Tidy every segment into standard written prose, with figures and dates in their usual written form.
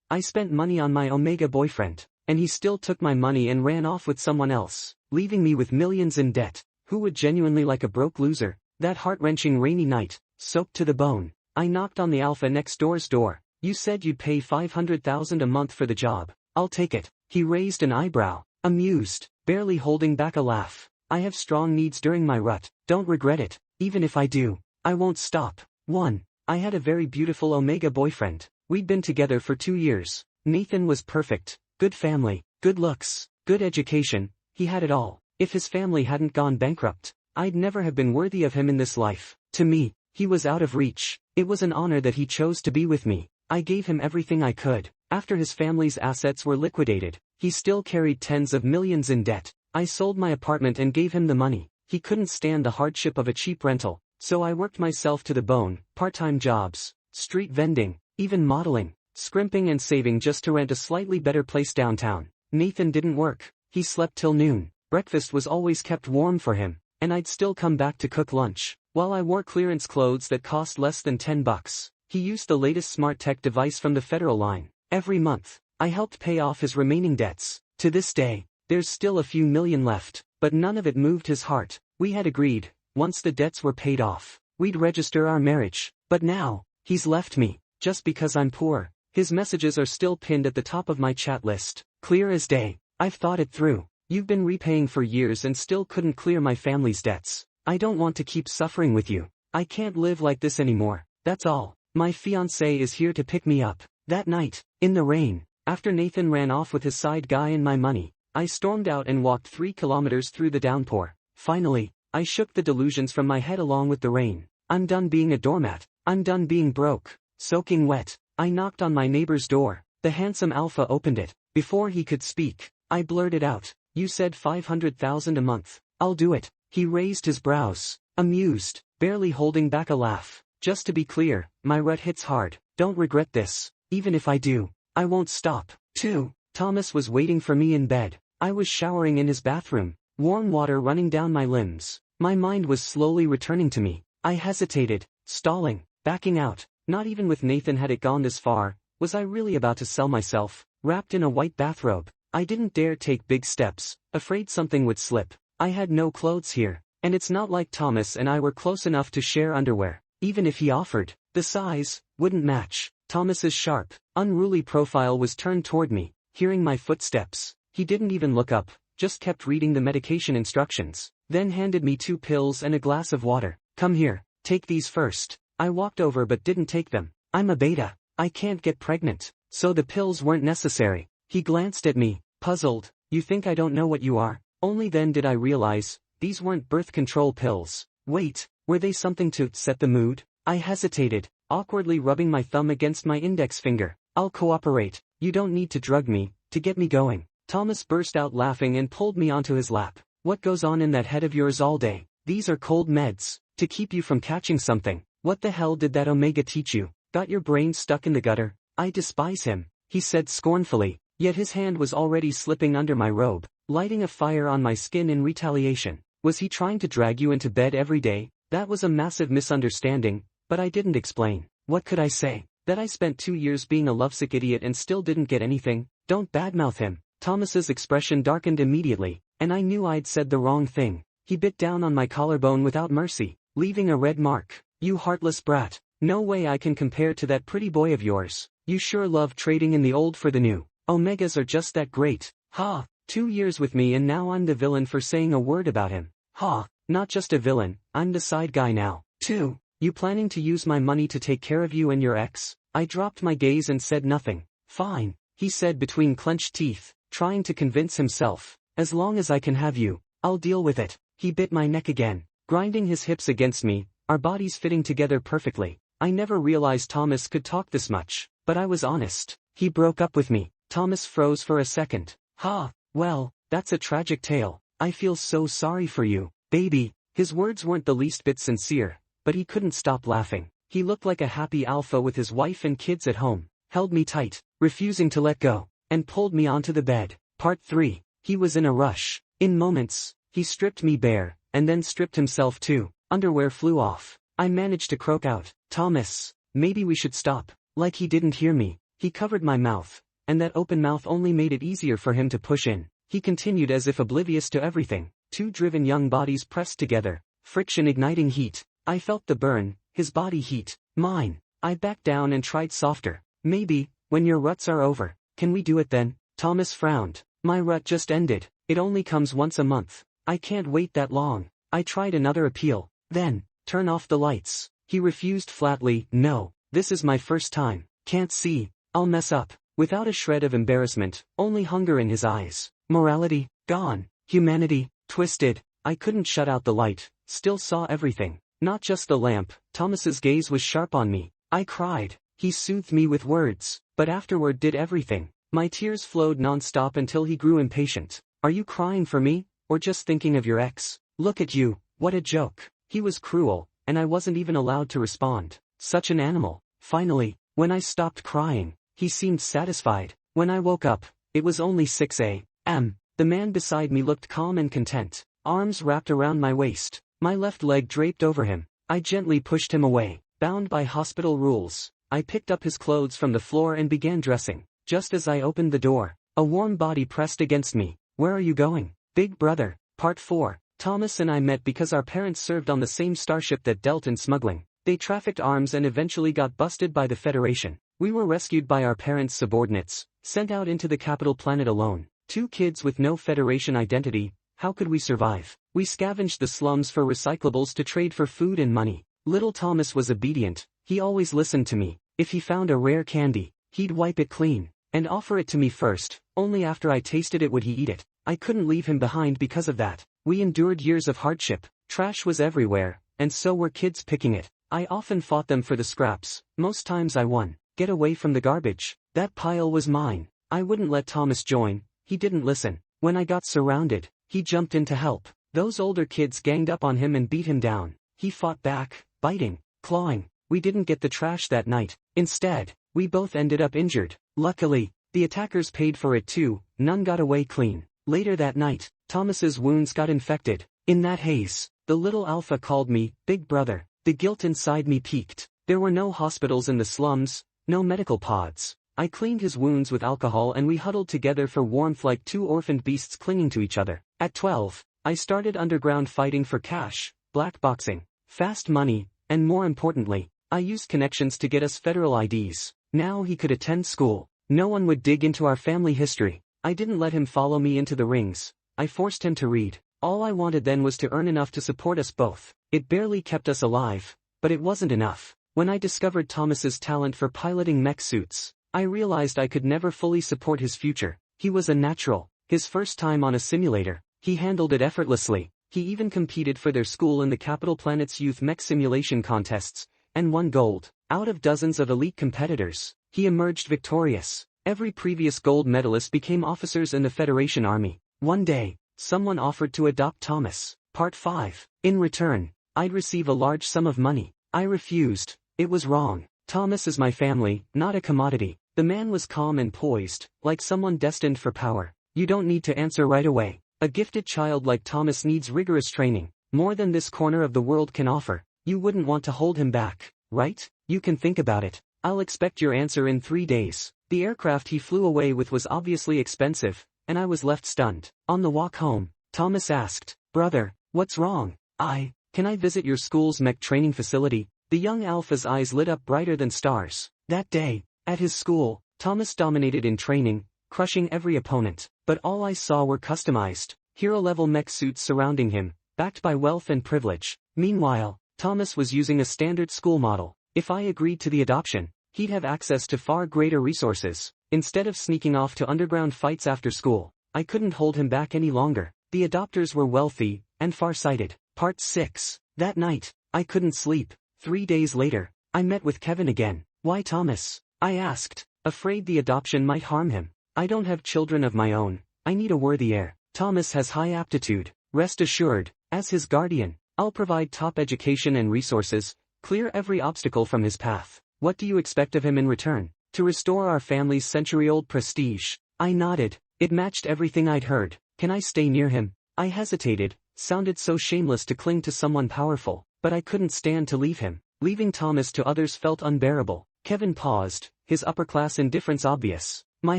I spent money on my Omega boyfriend, and he still took my money and ran off with someone else, leaving me with millions in debt. Who would genuinely like a broke loser? That heart-wrenching rainy night, soaked to the bone, I knocked on the alpha next door's door. You said you'd pay $500,000 a month for the job. I'll take it. He raised an eyebrow, amused, barely holding back a laugh. I have strong needs during my rut. Don't regret it. Even if I do, I won't stop. 1. I had a very beautiful Omega boyfriend. We'd been together for 2 years. Nathan was perfect. Good family, good looks, good education. He had it all. If his family hadn't gone bankrupt, I'd never have been worthy of him in this life. To me, he was out of reach. It was an honor that he chose to be with me. I gave him everything I could. After his family's assets were liquidated, he still carried tens of millions in debt. I sold my apartment and gave him the money. He couldn't stand the hardship of a cheap rental, so I worked myself to the bone, part-time jobs, street vending, even modeling, scrimping and saving just to rent a slightly better place downtown. Nathan didn't work. He slept till noon. Breakfast was always kept warm for him, and I'd still come back to cook lunch, while I wore clearance clothes that cost less than $10. He used the latest smart tech device from the Federal line. Every month, I helped pay off his remaining debts. To this day, there's still a few million left, but none of it moved his heart. We had agreed, once the debts were paid off, we'd register our marriage. But now, he's left me, just because I'm poor. His messages are still pinned at the top of my chat list, clear as day. I've thought it through. You've been repaying for years and still couldn't clear my family's debts. I don't want to keep suffering with you. I can't live like this anymore. That's all. My fiancé is here to pick me up. That night, in the rain, after Nathan ran off with his side guy and my money, I stormed out and walked 3 kilometers through the downpour. Finally, I shook the delusions from my head along with the rain. I'm done being a doormat. I'm done being broke, soaking wet. I knocked on my neighbor's door. The handsome alpha opened it. Before he could speak, I blurted out, "You said $500,000 a month. I'll do it." He raised his brows, amused, barely holding back a laugh. Just to be clear, my rut hits hard. Don't regret this. Even if I do, I won't stop. 2. Thomas was waiting for me in bed. I was showering in his bathroom, warm water running down my limbs. My mind was slowly returning to me. I hesitated, stalling, backing out. Not even with Nathan had it gone this far. Was I really about to sell myself, wrapped in a white bathrobe? I didn't dare take big steps, afraid something would slip. I had no clothes here, and it's not like Thomas and I were close enough to share underwear. Even if he offered, the size wouldn't match. Thomas's sharp, unruly profile was turned toward me. Hearing my footsteps, he didn't even look up, just kept reading the medication instructions, then handed me 2 pills and a glass of water. "Come here, take these first." I walked over but didn't take them. I'm a beta. I can't get pregnant, so the pills weren't necessary. He glanced at me, puzzled. "You think I don't know what you are?" Only then did I realize, these weren't birth control pills. Wait, were they something to set the mood? I hesitated, awkwardly rubbing my thumb against my index finger. "I'll cooperate. You don't need to drug me, to get me going." Thomas burst out laughing and pulled me onto his lap. "What goes on in that head of yours all day? These are cold meds, to keep you from catching something. What the hell did that Omega teach you? Got your brain stuck in the gutter?" "I despise him," he said scornfully, yet his hand was already slipping under my robe, lighting a fire on my skin in retaliation. "Was he trying to drag you into bed every day?" That was a massive misunderstanding, but I didn't explain. What could I say? That I spent 2 years being a lovesick idiot and still didn't get anything? Don't badmouth him. Thomas's expression darkened immediately, and I knew I'd said the wrong thing. He bit down on my collarbone without mercy, leaving a red mark. "You heartless brat. No way I can compare to that pretty boy of yours. You sure love trading in the old for the new. Omegas are just that great. Ha, 2 years with me and now I'm the villain for saying a word about him. Ha, not just a villain, I'm the side guy now. 2. You planning to use my money to take care of you and your ex?" I dropped my gaze and said nothing. "Fine," he said between clenched teeth, trying to convince himself. "As long as I can have you, I'll deal with it." He bit my neck again, grinding his hips against me, our bodies fitting together perfectly. I never realized Thomas could talk this much, but I was honest. "He broke up with me." Thomas froze for a second. "Ha, well, that's a tragic tale. I feel so sorry for you, baby." His words weren't the least bit sincere, but he couldn't stop laughing. He looked like a happy alpha with his wife and kids at home, held me tight, refusing to let go, and pulled me onto the bed. Part 3. He was in a rush. In moments, he stripped me bare, and then stripped himself too. Underwear flew off. I managed to croak out, "Thomas, maybe we should stop." Like he didn't hear me. He covered my mouth, and that open mouth only made it easier for him to push in. He continued as if oblivious to everything. Two driven young bodies pressed together, friction igniting heat. I felt the burn, his body heat, mine. I backed down and tried softer. Maybe, when your ruts are over, can we do it then? Thomas frowned. My rut just ended. It only comes once a month. I can't wait that long. I tried another appeal. Then, turn off the lights. He refused flatly. No, this is my first time. Can't see. I'll mess up. Without a shred of embarrassment, only hunger in his eyes. Morality, gone. Humanity, twisted. I couldn't shut out the light, still saw everything. Not just the lamp. Thomas's gaze was sharp on me. I cried. He soothed me with words, but afterward did everything. My tears flowed non-stop until he grew impatient. Are you crying for me, or just thinking of your ex? Look at you, what a joke. He was cruel, and I wasn't even allowed to respond. Such an animal. Finally, when I stopped crying, he seemed satisfied. When I woke up, it was only 6 a.m. The man beside me looked calm and content, arms wrapped around my waist, my left leg draped over him. I gently pushed him away. Bound by hospital rules, I picked up his clothes from the floor and began dressing. Just as I opened the door, a warm body pressed against me. Where are you going? Big Brother, Part 4. Thomas and I met because our parents served on the same starship that dealt in smuggling. They trafficked arms and eventually got busted by the Federation. We were rescued by our parents' subordinates, sent out into the capital planet alone. Two kids with no Federation identity. How could we survive? We scavenged the slums for recyclables to trade for food and money. Little Thomas was obedient. He always listened to me. If he found a rare candy, he'd wipe it clean and offer it to me first. Only after I tasted it would he eat it. I couldn't leave him behind because of that. We endured years of hardship. Trash was everywhere, and so were kids picking it. I often fought them for the scraps. Most times I won. Get away from the garbage. That pile was mine. I wouldn't let Thomas join. He didn't listen. When I got surrounded, he jumped in to help. Those older kids ganged up on him and beat him down. He fought back, biting, clawing. We didn't get the trash that night. Instead, we both ended up injured. Luckily, the attackers paid for it too. None got away clean. Later that night, Thomas's wounds got infected. In that haze, the little alpha called me Big Brother. The guilt inside me peaked. There were no hospitals in the slums, no medical pods. I cleaned his wounds with alcohol and we huddled together for warmth like two orphaned beasts clinging to each other. At 12, I started underground fighting for cash, black boxing, fast money, and more importantly, I used connections to get us federal IDs. Now he could attend school. No one would dig into our family history. I didn't let him follow me into the rings. I forced him to read. All I wanted then was to earn enough to support us both. It barely kept us alive, but it wasn't enough. When I discovered Thomas's talent for piloting mech suits, I realized I could never fully support his future. He was a natural. His first time on a simulator, he handled it effortlessly. He even competed for their school in the Capital Planet's youth mech simulation contests, and won gold. Out of dozens of elite competitors, he emerged victorious. Every previous gold medalist became officers in the Federation Army. One day, someone offered to adopt Thomas. Part 5. In return, I'd receive a large sum of money. I refused. It was wrong. Thomas is my family, not a commodity. The man was calm and poised, like someone destined for power. You don't need to answer right away. A gifted child like Thomas needs rigorous training, more than this corner of the world can offer. You wouldn't want to hold him back, right? You can think about it. I'll expect your answer in 3 days. The aircraft he flew away with was obviously expensive, and I was left stunned. On the walk home, Thomas asked, "Brother, what's wrong?" Can I visit your school's mech training facility? The young alpha's eyes lit up brighter than stars. That day, at his school, Thomas dominated in training, crushing every opponent. But all I saw were customized, hero-level mech suits surrounding him, backed by wealth and privilege. Meanwhile, Thomas was using a standard school model. If I agreed to the adoption, he'd have access to far greater resources. Instead of sneaking off to underground fights after school, I couldn't hold him back any longer. The adopters were wealthy and far-sighted. Part 6. That night, I couldn't sleep. 3 days later, I met with Kevin again. Why Thomas? I asked, afraid the adoption might harm him. I don't have children of my own. I need a worthy heir. Thomas has high aptitude. Rest assured, as his guardian, I'll provide top education and resources, clear every obstacle from his path. What do you expect of him in return? To restore our family's century-old prestige. I nodded. It matched everything I'd heard. Can I stay near him? I hesitated. Sounded so shameless to cling to someone powerful, but I couldn't stand to leave him. Leaving Thomas to others felt unbearable. Kevin paused, his upper-class indifference obvious. My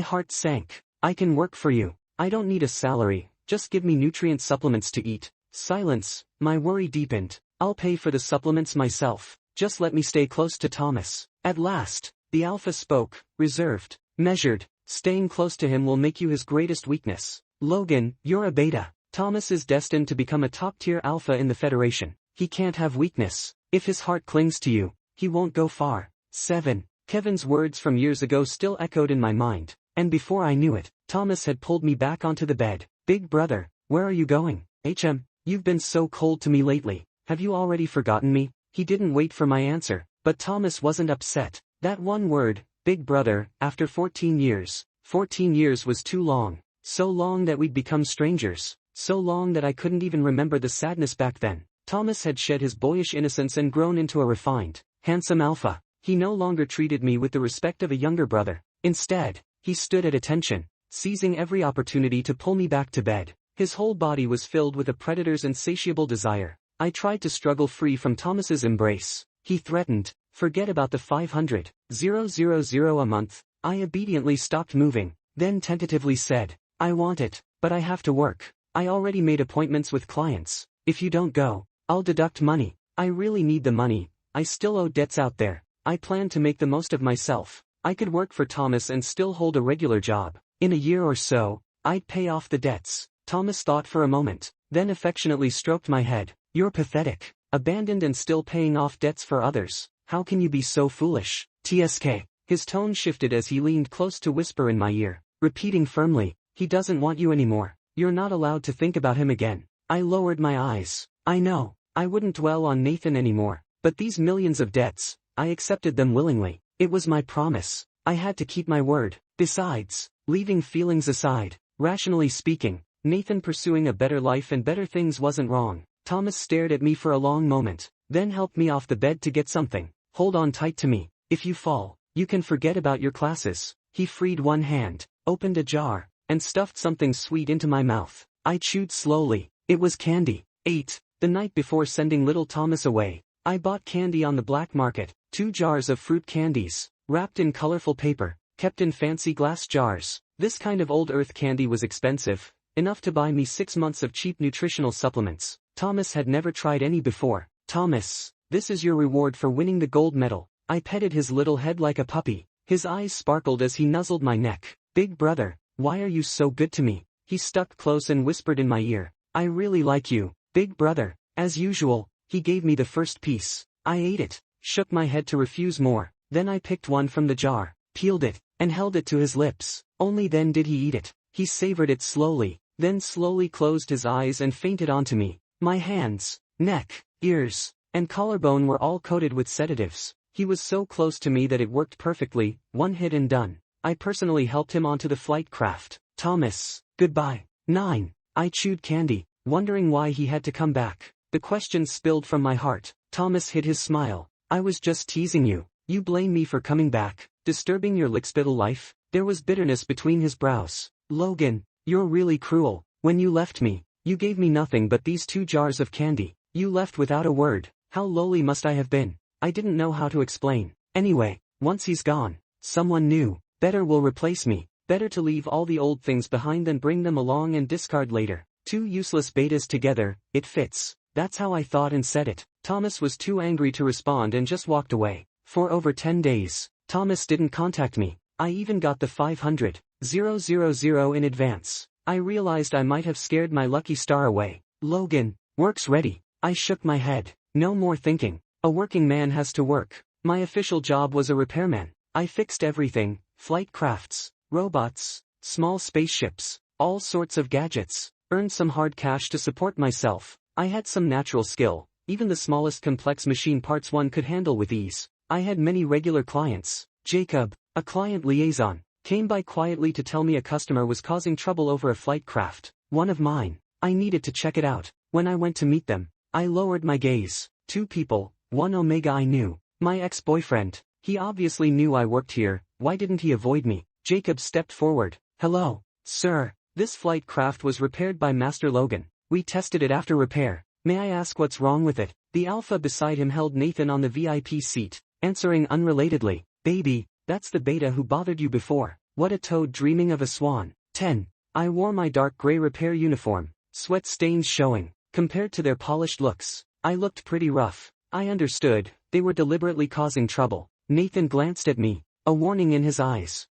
heart sank. I can work for you. I don't need a salary, just give me nutrient supplements to eat. Silence, my worry deepened. I'll pay for the supplements myself, just let me stay close to Thomas. At last, the alpha spoke, reserved, measured. Staying close to him will make you his greatest weakness. Logan, you're a beta. Thomas is destined to become a top-tier alpha in the Federation. He can't have weakness. If his heart clings to you, he won't go far. 7. Kevin's words from years ago still echoed in my mind, and before I knew it, Thomas had pulled me back onto the bed. Big brother, where are you going? You've been so cold to me lately. Have you already forgotten me? He didn't wait for my answer, but Thomas wasn't upset. That one word, big brother, after 14 years. 14 years was too long. So long that we'd become strangers. So long that I couldn't even remember the sadness back then. Thomas had shed his boyish innocence and grown into a refined, handsome alpha. He no longer treated me with the respect of a younger brother. Instead, he stood at attention, seizing every opportunity to pull me back to bed. His whole body was filled with a predator's insatiable desire. I tried to struggle free from Thomas's embrace. He threatened, forget about the 500,000 a month. I obediently stopped moving, then tentatively said, I want it, but I have to work. I already made appointments with clients. If you don't go, I'll deduct money. I really need the money. I still owe debts out there. I plan to make the most of myself. I could work for Thomas and still hold a regular job. In a year or so, I'd pay off the debts. Thomas thought for a moment, then affectionately stroked my head. You're pathetic. Abandoned and still paying off debts for others. How can you be so foolish? TSK. His tone shifted as he leaned close to whisper in my ear, repeating firmly, he doesn't want you anymore. You're not allowed to think about him again. I lowered my eyes. I know, I wouldn't dwell on Nathan anymore, but these millions of debts, I accepted them willingly. It was my promise. I had to keep my word. Besides, leaving feelings aside, rationally speaking, Nathan pursuing a better life and better things wasn't wrong. Thomas stared at me for a long moment, then helped me off the bed to get something. Hold on tight to me. If you fall, you can forget about your classes. He freed one hand, opened a jar, and stuffed something sweet into my mouth. I chewed slowly. It was candy. 8. The night before sending little Thomas away, I bought candy on the black market, 2 jars of fruit candies, wrapped in colorful paper, kept in fancy glass jars. This kind of old earth candy was expensive, enough to buy me 6 months of cheap nutritional supplements. Thomas had never tried any before. Thomas, this is your reward for winning the gold medal. I petted his little head like a puppy. His eyes sparkled as he nuzzled my neck. Big brother, why are you so good to me? He stuck close and whispered in my ear. I really like you, big brother. As usual, he gave me the first piece. I ate it, shook my head to refuse more. Then I picked one from the jar, peeled it, and held it to his lips. Only then did he eat it. He savored it slowly, then slowly closed his eyes and fainted onto me. My hands, neck, ears, and collarbone were all coated with sedatives. He was so close to me that it worked perfectly. One hit and done. I personally helped him onto the flight craft. Thomas, goodbye. 9. I chewed candy, wondering why he had to come back. The question spilled from my heart. Thomas hid his smile. I was just teasing you. You blame me for coming back, disturbing your lickspittle life? There was bitterness between his brows. Logan, you're really cruel. When you left me, you gave me nothing but these 2 jars of candy. You left without a word. How lowly must I have been? I didn't know how to explain. Anyway, once he's gone, someone new, better will replace me. Better to leave all the old things behind than bring them along and discard later. 2 useless betas together, it fits. That's how I thought and said it. Thomas was too angry to respond and just walked away. For over 10 days, Thomas didn't contact me. I even got the 500,000 in advance. I realized I might have scared my lucky star away. Logan, work's ready. I shook my head. No more thinking. A working man has to work. My official job was a repairman. I fixed everything, flight crafts, robots, small spaceships, all sorts of gadgets, earned some hard cash to support myself. I had some natural skill, even the smallest complex machine parts one could handle with ease. I had many regular clients. Jacob, a client liaison, came by quietly to tell me a customer was causing trouble over a flight craft, one of mine. I needed to check it out. When I went to meet them, I lowered my gaze. 2 people, one Omega I knew, my ex-boyfriend. He obviously knew I worked here. Why didn't he avoid me? Jacob stepped forward. Hello, sir. This flight craft was repaired by Master Logan. We tested it after repair. May I ask what's wrong with it? The alpha beside him held Nathan on the VIP seat, answering unrelatedly. Baby, that's the beta who bothered you before. What a toad dreaming of a swan. 10. I wore my dark gray repair uniform, sweat stains showing. Compared to their polished looks, I looked pretty rough. I understood, they were deliberately causing trouble. Nathan glanced at me, a warning in his eyes.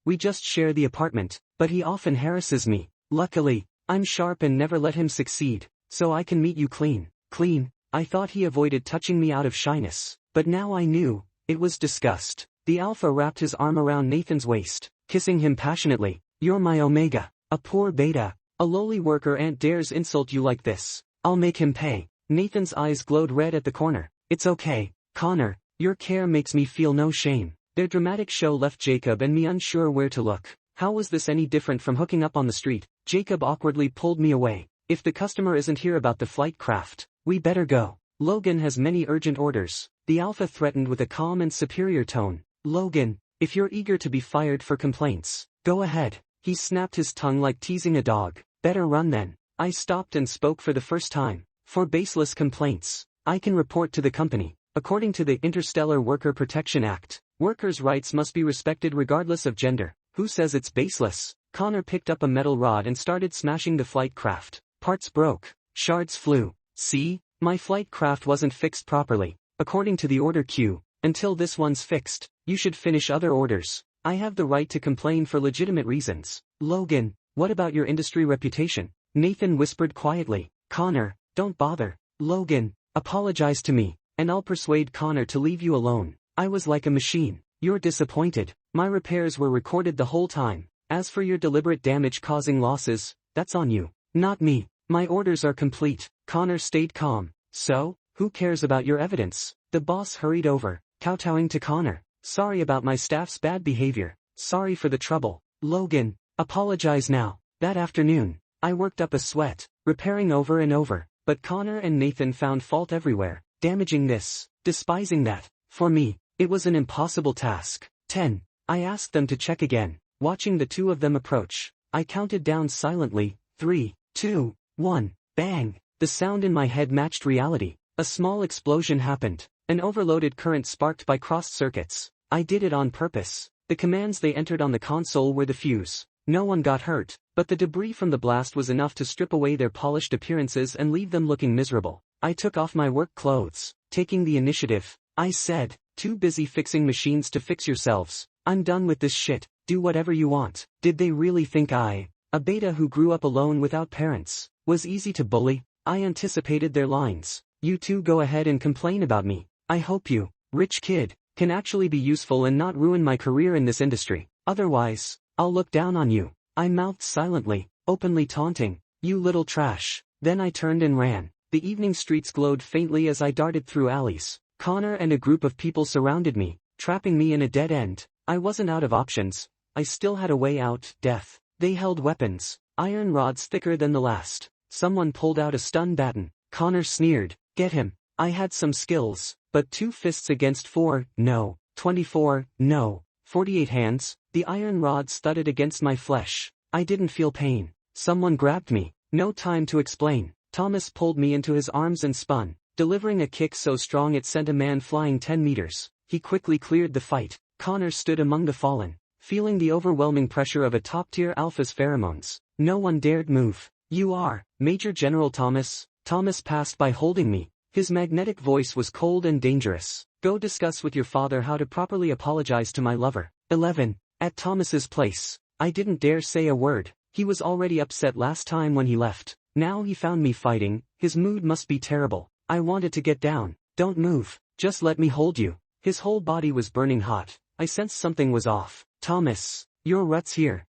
We just share the apartment, but he often harasses me. Luckily, I'm sharp and never let him succeed, so I can meet you clean. Clean? I thought he avoided touching me out of shyness, but now I knew, it was disgust. The alpha wrapped his arm around Nathan's waist, kissing him passionately. You're my Omega, a poor beta. A lowly worker ant dares insult you like this. I'll make him pay. Nathan's eyes glowed red at the corner. It's okay, Connor, your care makes me feel no shame. Their dramatic show left Jacob and me unsure where to look. How was this any different from hooking up on the street? Jacob awkwardly pulled me away. If the customer isn't here about the flight craft, we better go. Logan has many urgent orders. The alpha threatened with a calm and superior tone. Logan, if you're eager to be fired for complaints, go ahead. He snapped his tongue like teasing a dog. Better run then. I stopped and spoke for the first time. For baseless complaints, I can report to the company. According to the Interstellar Worker Protection Act, workers' rights must be respected regardless of gender. Who says it's baseless? Connor picked up a metal rod and started smashing the flight craft. Parts broke. Shards flew. See? My flight craft wasn't fixed properly. According to the order queue, until this one's fixed, you should finish other orders. I have the right to complain for legitimate reasons. Logan, what about your industry reputation? Nathan whispered quietly. Connor, don't bother. Logan, apologize to me, and I'll persuade Connor to leave you alone. I was like a machine. You're disappointed. My repairs were recorded the whole time. As for your deliberate damage-causing losses, that's on you, not me. My orders are complete. Connor stayed calm. So, who cares about your evidence? The boss hurried over, kowtowing to Connor. Sorry about my staff's bad behavior. Sorry for the trouble. Logan, apologize now. That afternoon, I worked up a sweat, repairing over and over, but Connor and Nathan found fault everywhere, damaging this, despising that. For me, it was an impossible task. 10. I asked them to check again, watching the two of them approach. I counted down silently. 3, 2, 1, bang. The sound in my head matched reality. A small explosion happened, an overloaded current sparked by crossed circuits. I did it on purpose. The commands they entered on the console were the fuse. No one got hurt, but the debris from the blast was enough to strip away their polished appearances and leave them looking miserable. I took off my work clothes, taking the initiative. I said, too busy fixing machines to fix yourselves. I'm done with this shit. Do whatever you want. Did they really think I, a beta who grew up alone without parents, was easy to bully? I anticipated their lines. You two go ahead and complain about me. I hope you, rich kid, can actually be useful and not ruin my career in this industry. Otherwise, I'll look down on you. I mouthed silently, openly taunting. You little trash. Then I turned and ran. The evening streets glowed faintly as I darted through alleys. Connor and a group of people surrounded me, trapping me in a dead end. I wasn't out of options. I still had a way out. Death. They held weapons, iron rods thicker than the last. Someone pulled out a stun baton. Connor sneered. Get him. I had some skills, but 2 fists against 4, no. 24, no. 48 hands. The iron rods thudded against my flesh. I didn't feel pain. Someone grabbed me. No time to explain. Thomas pulled me into his arms and spun, delivering a kick so strong it sent a man flying 10 meters. He quickly cleared the fight. Connor stood among the fallen, feeling the overwhelming pressure of a top-tier alpha's pheromones. No one dared move. You are, Major General Thomas. Thomas passed by holding me. His magnetic voice was cold and dangerous. Go discuss with your father how to properly apologize to my lover. 11. At Thomas's place. I didn't dare say a word. He was already upset last time when he left. Now he found me fighting. His mood must be terrible. I wanted to get down. Don't move. Just let me hold you. His whole body was burning hot. I sensed something was off. Thomas, your rut's here.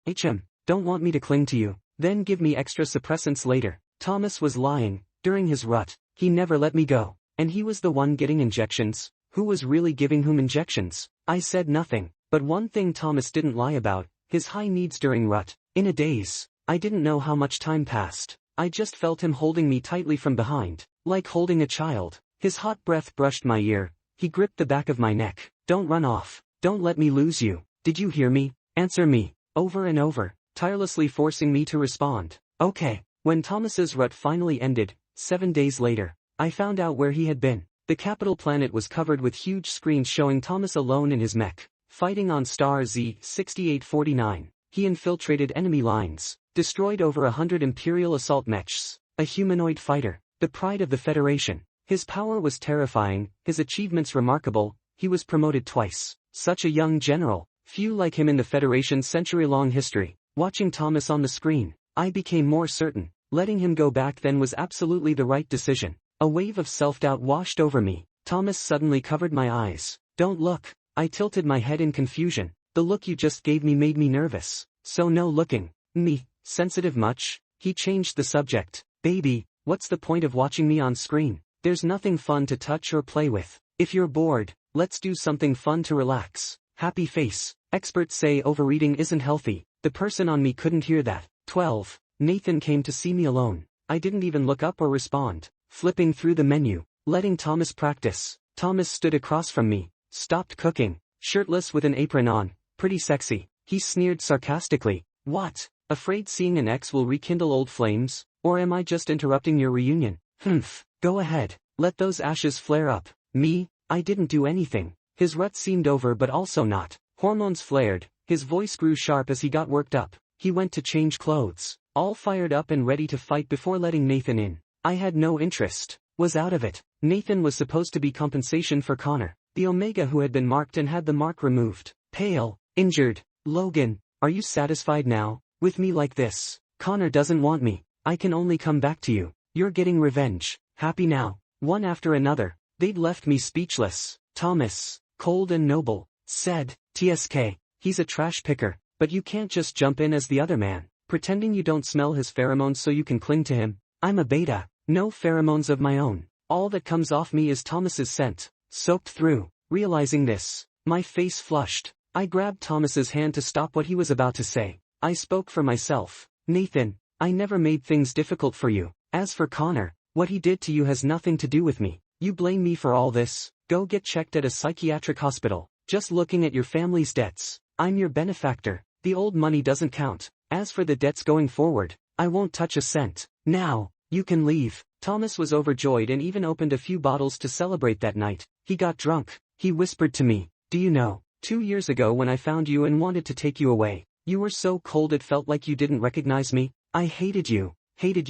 Don't want me to cling to you. Then give me extra suppressants later. Thomas was lying. During his rut, he never let me go. And he was the one getting injections. Who was really giving whom injections? I said nothing. But one thing Thomas didn't lie about, his high needs during rut. In a daze. I didn't know how much time passed. I just felt him holding me tightly from behind, like holding a child. His hot breath brushed my ear. He gripped the back of my neck. Don't run off. Don't let me lose you. Did you hear me? Answer me. Over and over, tirelessly forcing me to respond. Okay. When Thomas's rut finally ended, 7 days later, I found out where he had been. The capital planet was covered with huge screens showing Thomas alone in his mech, fighting on star Z-6849. He infiltrated enemy lines, destroyed over 100 Imperial assault mechs, a humanoid fighter, the pride of the Federation. His power was terrifying, his achievements remarkable. He was promoted twice. Such a young general, few like him in the Federation's century-long history. Watching Thomas on the screen, I became more certain. Letting him go back then was absolutely the right decision. A wave of self-doubt washed over me. Thomas suddenly covered my eyes. Don't look. I tilted my head in confusion. The look you just gave me made me nervous. So no looking. Me, sensitive much? He changed the subject. Baby, what's the point of watching me on screen? There's nothing fun to touch or play with. If you're bored, let's do something fun to relax. Happy face. Experts say overeating isn't healthy. The person on me couldn't hear that. 12. Nathan came to see me alone. I didn't even look up or respond. Flipping through the menu, letting Thomas practice. Thomas stood across from me, stopped cooking, shirtless with an apron on, pretty sexy. He sneered sarcastically. What? Afraid seeing an ex will rekindle old flames? Or am I just interrupting your reunion? Humph. Go ahead. Let those ashes flare up. Me? I didn't do anything. His rut seemed over but also not. Hormones flared. His voice grew sharp as he got worked up. He went to change clothes, all fired up and ready to fight before letting Nathan in. I had no interest, was out of it. Nathan was supposed to be compensation for Connor, the Omega who had been marked and had the mark removed. Pale, injured. Logan, are you satisfied now, with me like this? Connor doesn't want me. I can only come back to you. You're getting revenge. Happy now. One after another. They'd left me speechless. Thomas, cold and noble, said, TSK, he's a trash picker, but you can't just jump in as the other man, pretending you don't smell his pheromones so you can cling to him. I'm a beta. No pheromones of my own. All that comes off me is Thomas's scent, soaked through. Realizing this, my face flushed. I grabbed Thomas's hand to stop what he was about to say. I spoke for myself. Nathan, I never made things difficult for you. As for Connor, what he did to you has nothing to do with me. You blame me for all this? Go get checked at a psychiatric hospital. Just looking at your family's debts. I'm your benefactor. The old money doesn't count. As for the debts going forward, I won't touch a cent. Now, you can leave. Thomas was overjoyed and even opened a few bottles to celebrate that night. He got drunk. He whispered to me, do you know, 2 years ago when I found you and wanted to take you away, you were so cold it felt like you didn't recognize me. I hated you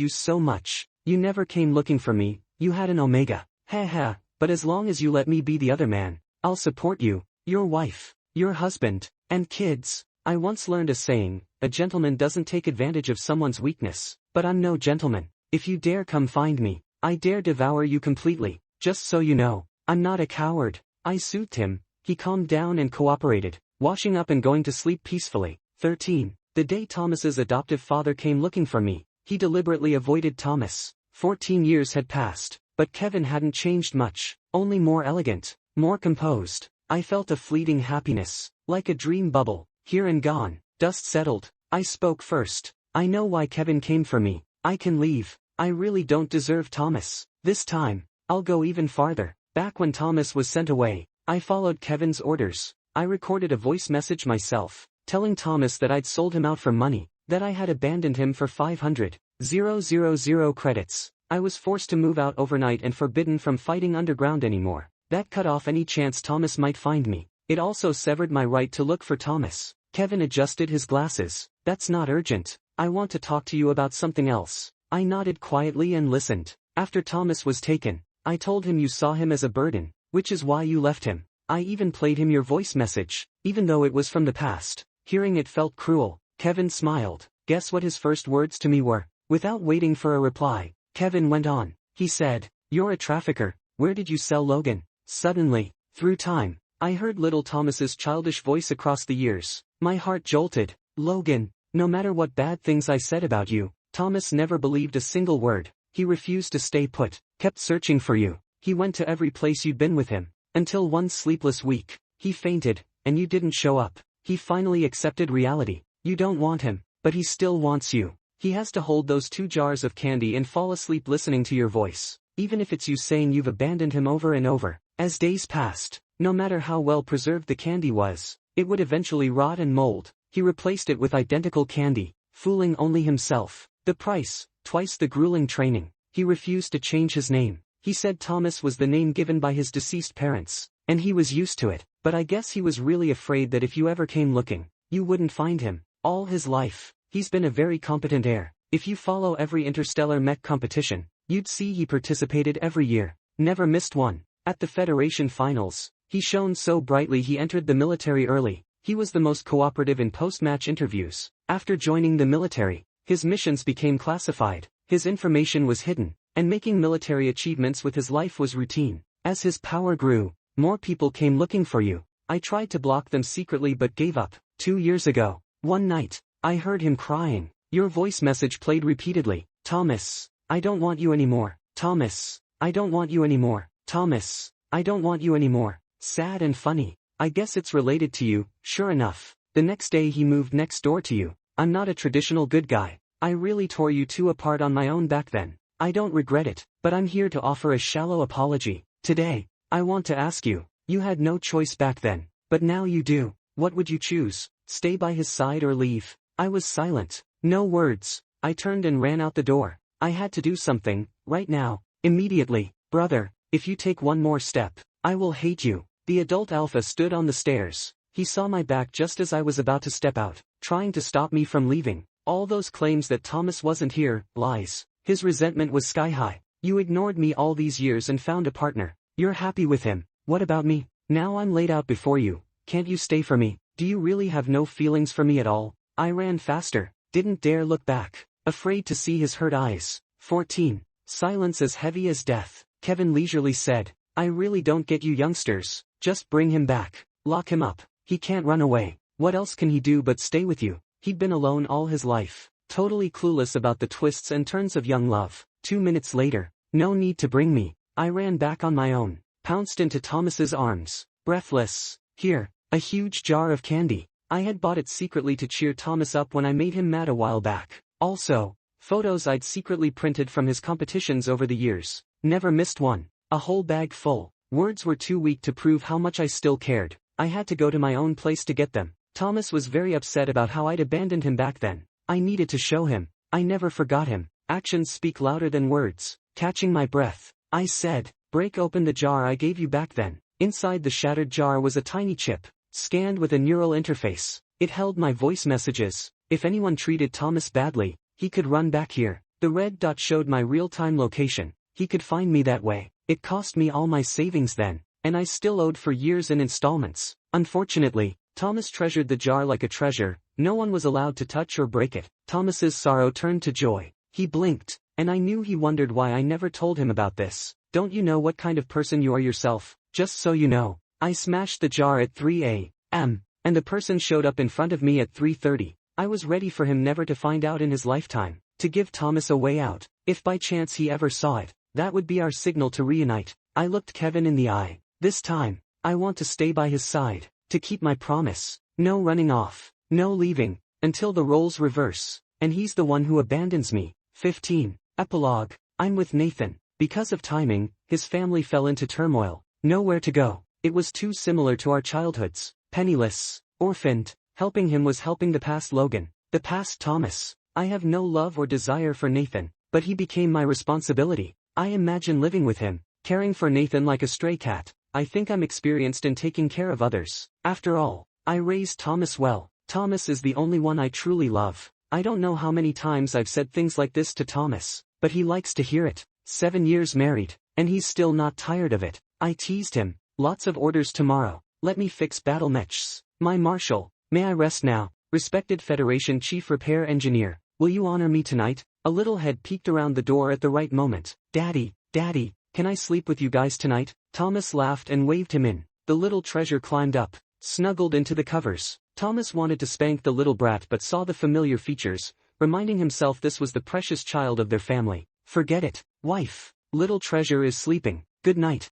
so much. You never came looking for me. You had an Omega. Ha, but as long as you let me be the other man, I'll support you, your wife, your husband, and kids. I once learned a saying, a gentleman doesn't take advantage of someone's weakness, but I'm no gentleman. If you dare come find me, I dare devour you completely. Just so you know, I'm not a coward. I soothed him. He calmed down and cooperated, washing up and going to sleep peacefully. 13. The day Thomas's adoptive father came looking for me, he deliberately avoided Thomas. 14 years had passed, but Kevin hadn't changed much, only more elegant, more composed. I felt a fleeting happiness, like a dream bubble, here and gone. Dust settled. I spoke first. I know why Kevin came for me. I can leave. I really don't deserve Thomas. This time, I'll go even farther. Back when Thomas was sent away, I followed Kevin's orders. I recorded a voice message myself, telling Thomas that I'd sold him out for money, that I had abandoned him for 500,000 credits. I was forced to move out overnight and forbidden from fighting underground anymore. That cut off any chance Thomas might find me. It also severed my right to look for Thomas. Kevin adjusted his glasses. That's not urgent. I want to talk to you about something else. I nodded quietly and listened. After Thomas was taken, I told him you saw him as a burden, which is why you left him. I even played him your voice message, even though it was from the past. Hearing it felt cruel. Kevin smiled. Guess what his first words to me were? Without waiting for a reply, Kevin went on. He said, "You're a trafficker. Where did you sell Logan?" Suddenly, through time, I heard little Thomas's childish voice across the years. My heart jolted. Logan, no matter what bad things I said about you, Thomas never believed a single word. He refused to stay put, kept searching for you. He went to every place you'd been with him. Until one sleepless week, he fainted, and you didn't show up. He finally accepted reality. You don't want him, but he still wants you. He has to hold those 2 jars of candy and fall asleep listening to your voice, even if it's you saying you've abandoned him over and over. As days passed, no matter how well preserved the candy was, it would eventually rot and mold. He replaced it with identical candy, fooling only himself. The price, twice the grueling training. He refused to change his name. He said Thomas was the name given by his deceased parents, and he was used to it, but I guess he was really afraid that if you ever came looking, you wouldn't find him. All his life, he's been a very competent heir. If you follow every interstellar mech competition, you'd see he participated every year, never missed one. At the Federation finals, he shone so brightly he entered the military early. He was the most cooperative in post-match interviews. After joining the military, his missions became classified, his information was hidden, and making military achievements with his life was routine. As his power grew, more people came looking for you. I tried to block them secretly but gave up. 2 years ago, one night, I heard him crying. Your voice message played repeatedly. Thomas, I don't want you anymore. Thomas, I don't want you anymore. Thomas, I don't want you anymore. Sad and funny. I guess it's related to you. Sure enough, the next day he moved next door to you. I'm not a traditional good guy. I really tore you two apart on my own back then. I don't regret it, but I'm here to offer a shallow apology. Today, I want to ask you, you had no choice back then, but now you do. What would you choose? Stay by his side or leave? I was silent. No words. I turned and ran out the door. I had to do something, right now, immediately. Brother, if you take one more step, I will hate you. The adult alpha stood on the stairs. He saw my back just as I was about to step out, trying to stop me from leaving. All those claims that Thomas wasn't here, lies. His resentment was sky high. You ignored me all these years and found a partner. You're happy with him. What about me? Now I'm laid out before you. Can't you stay for me? Do you really have no feelings for me at all? I ran faster, didn't dare look back, afraid to see his hurt eyes. 14. Silence as heavy as death. Kevin leisurely said, I really don't get you youngsters. Just bring him back. Lock him up. He can't run away. What else can he do but stay with you? He'd been alone all his life, totally clueless about the twists and turns of young love. 2 minutes later, no need to bring me. I ran back on my own, pounced into Thomas's arms, breathless. Here, a huge jar of candy. I had bought it secretly to cheer Thomas up when I made him mad a while back. Also, photos I'd secretly printed from his competitions over the years. Never missed one. A whole bag full. Words were too weak to prove how much I still cared. I had to go to my own place to get them. Thomas was very upset about how I'd abandoned him back then. I needed to show him. I never forgot him. Actions speak louder than words. Catching my breath, I said, break open the jar I gave you back then. Inside the shattered jar was a tiny chip, scanned with a neural interface. It held my voice messages. If anyone treated Thomas badly, he could run back here. The red dot showed my real-time location. He could find me that way. It cost me all my savings then, and I still owed for years in installments. Unfortunately, Thomas treasured the jar like a treasure. No one was allowed to touch or break it. Thomas's sorrow turned to joy. He blinked, and I knew he wondered why I never told him about this. Don't you know what kind of person you are yourself? Just so you know, I smashed the jar at 3 a.m., and the person showed up in front of me at 3:30. I was ready for him never to find out in his lifetime, to give Thomas a way out. If by chance he ever saw it, that would be our signal to reunite. I looked Kevin in the eye. This time, I want to stay by his side, to keep my promise. No running off, no leaving, until the roles reverse, and he's the one who abandons me. 15. Epilogue. I'm with Nathan. Because of timing, his family fell into turmoil. Nowhere to go. It was too similar to our childhoods. Penniless, orphaned. Helping him was helping the past Logan, the past Thomas. I have no love or desire for Nathan, but he became my responsibility. I imagine living with him, caring for Nathan like a stray cat. I think I'm experienced in taking care of others. After all, I raised Thomas well. Thomas is the only one I truly love. I don't know how many times I've said things like this to Thomas, but he likes to hear it. 7 years married, and he's still not tired of it. I teased him. Lots of orders tomorrow. Let me fix battle mechs. My marshal, may I rest now? Respected Federation Chief Repair Engineer, will you honor me tonight? A little head peeked around the door at the right moment. Daddy, can I sleep with you guys tonight? Thomas laughed and waved him in. The little treasure climbed up, snuggled into the covers. Thomas wanted to spank the little brat but saw the familiar features, reminding himself this was the precious child of their family. Forget it, wife. Little treasure is sleeping. Good night.